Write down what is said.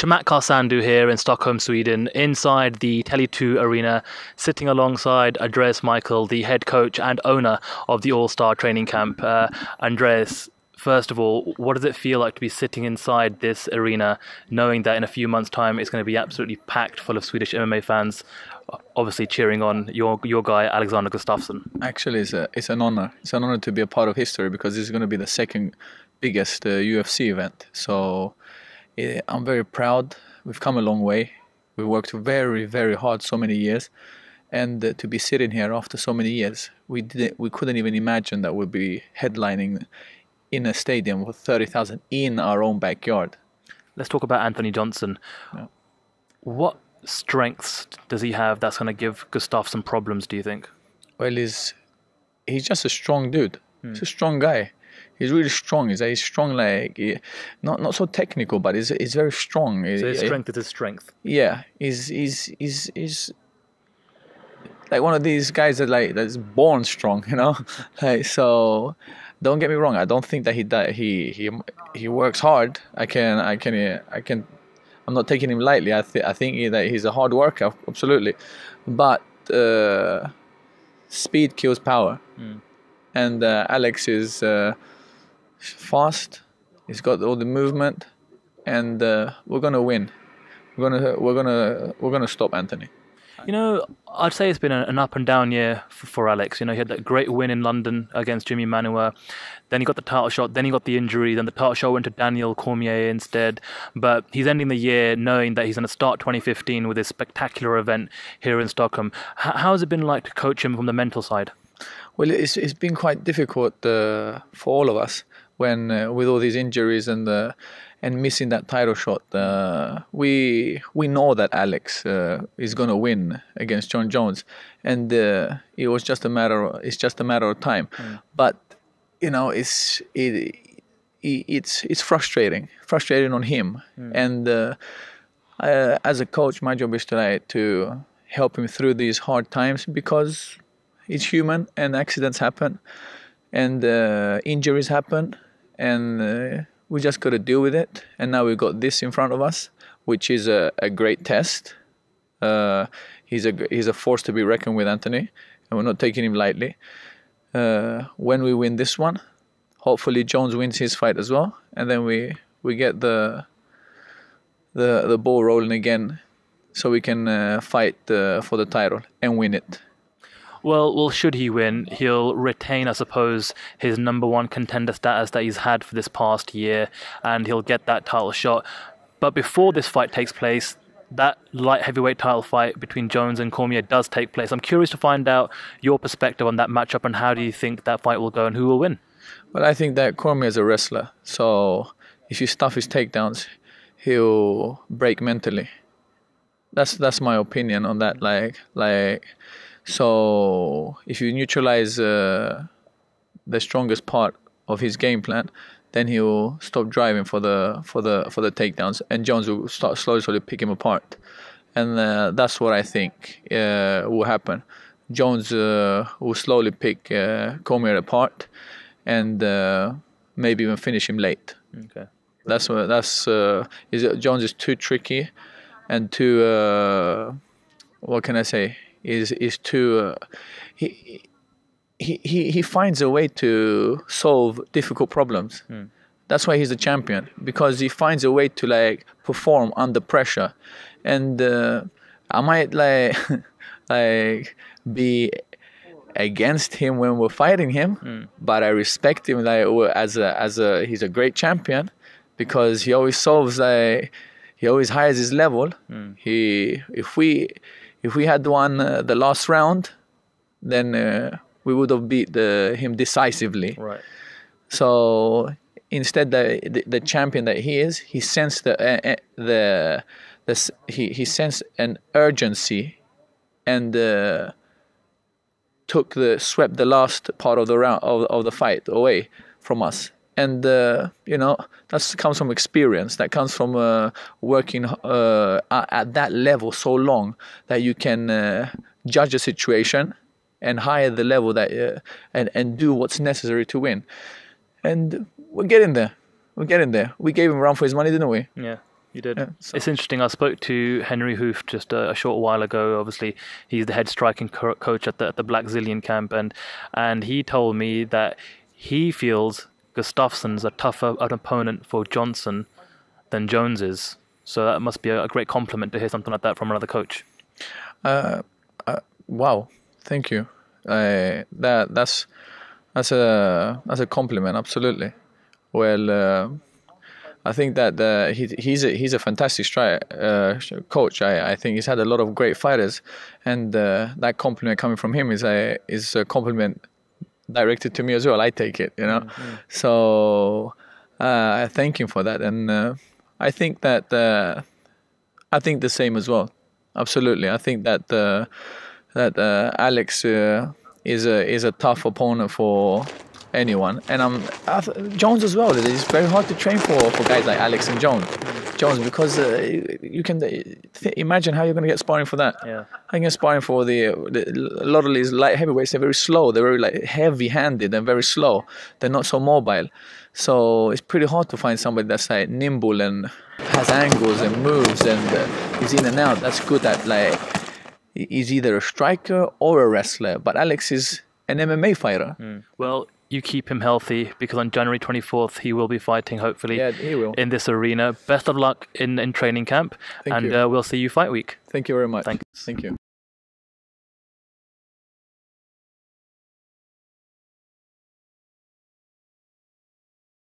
Chamatkar Sandhu here in Stockholm, Sweden, inside the Tele2 arena, sitting alongside Andreas Michael, the head coach and owner of the Allstar Training Camp. Andreas, first of all, what does it feel like to be sitting inside this arena, knowing that in a few months' time it's going to be absolutely packed full of Swedish MMA fans, obviously cheering on your guy, Alexander Gustafsson? Actually, it's an honor. It's an honor to be a part of history because this is going to be the second biggest UFC event. So I'm very proud. We've come a long way. We worked very, very hard so many years, and to be sitting here after so many years, we couldn't even imagine that we'd be headlining in a stadium with 30,000 in our own backyard. Let's talk about Anthony Johnson. Yeah. What strengths does he have that's going to give Gustafsson problems, do you think? Well, he's just a strong dude. He's a strong guy. He's really strong. He's strong, not so technical, but he's very strong. So his strength is his strength. Yeah, he's like one of these guys that's born strong, you know. So, don't get me wrong. I don't think that he works hard. I'm not taking him lightly. I think that he's a hard worker, absolutely, but speed kills power, and Alex is fast. He's got all the movement, and we're gonna win. We're gonna stop Anthony. You know, I'd say it's been an up and down year for Alex. You know, he had that great win in London against Jimmy Manuwa. Then he got the title shot. Then he got the injury. Then the title shot went to Daniel Cormier instead. But he's ending the year knowing that he's going to start 2015 with this spectacular event here in Stockholm. How has it been like to coach him from the mental side? Well, it's been quite difficult for all of us when with all these injuries and missing that title shot. We know that Alex is going to win against John Jones, and it's just a matter of time. But you know, it's frustrating on him. And as a coach, my job is to help him through these hard times, because it's human and accidents happen and injuries happen, and we just got to deal with it. And now we've got this in front of us, which is a great test. He's a force to be reckoned with, Anthony, and we're not taking him lightly. When we win this one, hopefully Jones wins his fight as well, and then we get the ball rolling again, so we can fight for the title and win it. Well, should he win, he'll retain, I suppose, his number one contender status that he's had for this past year, and he'll get that title shot. But before this fight takes place, that light heavyweight title fight between Jones and Cormier does take place. I'm curious to find out your perspective on that matchup, and how do you think that fight will go and who will win? Well, I think that Cormier is a wrestler, so if you stuff his takedowns, he'll break mentally. That's my opinion on that. So if you neutralize the strongest part of his game plan, then he'll stop driving for the takedowns, and Jones will start slowly pick him apart, and that's what I think will happen. Jones will slowly pick Cormier apart, and maybe even finish him late. Okay. Jones is too tricky, and too what can I say? Is too he finds a way to solve difficult problems. That's why he's a champion, because he finds a way to perform under pressure. And I might be against him when we're fighting him, but I respect him he's a great champion, because he always solves he always hires his level. If we had won the last round, then we would have beat him decisively. Right. So instead, the champion that he is, he sensed he sensed an urgency, and swept the last part of the round of the fight away from us. And that comes from experience. That comes from working at that level so long that you can judge a situation and hire the level that and do what's necessary to win. And we're getting there. We gave him a run for his money, didn't we? Yeah. You did. Yeah, so- It's interesting. I spoke to Henry Hoof just a short while ago. Obviously, he's the head striking coach at the Black Zillion camp, and he told me that he feels Gustafsson's a tougher an opponent for Johnson than Jones is. So that must be a great compliment to hear something like that from another coach. Wow, thank you. That's a compliment, absolutely. Well, I think that he's a fantastic coach. I think he's had a lot of great fighters, and that compliment coming from him is a compliment directed to me as well. I take it, you know. Mm-hmm. So I thank him for that, and I think that I think the same as well. Absolutely, I think that Alex is a tough opponent for anyone, and Jones as well. It's very hard to train for guys like Alex and Jones because you can imagine how you're going to get sparring for that. Yeah. I can get sparring for a lot of these light heavyweights. They're very slow. They're very like heavy-handed and very slow. They're not so mobile. So it's pretty hard to find somebody that's like nimble and has angles and moves and is in and out. That's good at like he's either a striker or a wrestler. But Alex is an MMA fighter. Well, you keep him healthy because on January 24th he will be fighting, hopefully, Yeah, he will. in this arena. Best of luck in training camp, Thank and you. we'll see you fight week. Thank you very much. Thanks. Thank you.